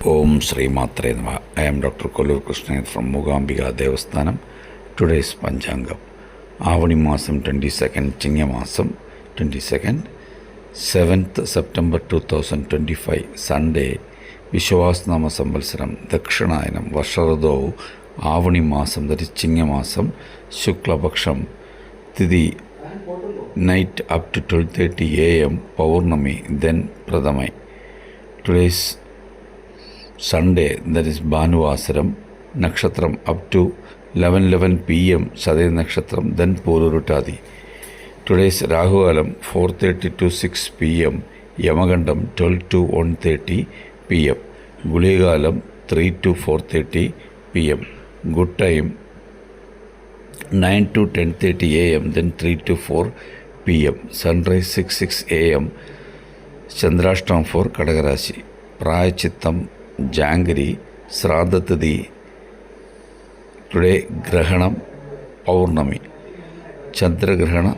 Om Sri Matre Namaha. I am Dr. Kollur Krishnan from Mookambika Devasthanam. Today's Panchangam. Avani Masam 22nd, Chingya Masam 22nd, 7th September 2025, Sunday, Vishwasnama Samvalsaram, Dakshinayanam, Varsharadho, Avani Masam, that is Chingya Masam, Shukla Paksham, Tithi, night up to 12:30 a.m., Paurnami, then Pradhamai. Today's Sunday, that is Bhanuvasaram, Nakshatram up to 11:11 p.m. Sadaya Nakshatram, then Pururutadi. Today's Rahu Alam 4:30 to 6 p.m. Yamagandam 12 to 1:30 p.m. Guliga Alam 3 to 4:30 p.m. Good time 9 to 10:30 a.m. then 3 to 4 p.m. Sunrise 6 a.m. Chandrashtam for Kadagarashi. Prayachittam Jangari Sradhatadi. Today Grahanam Paurnami. Chandra Grahana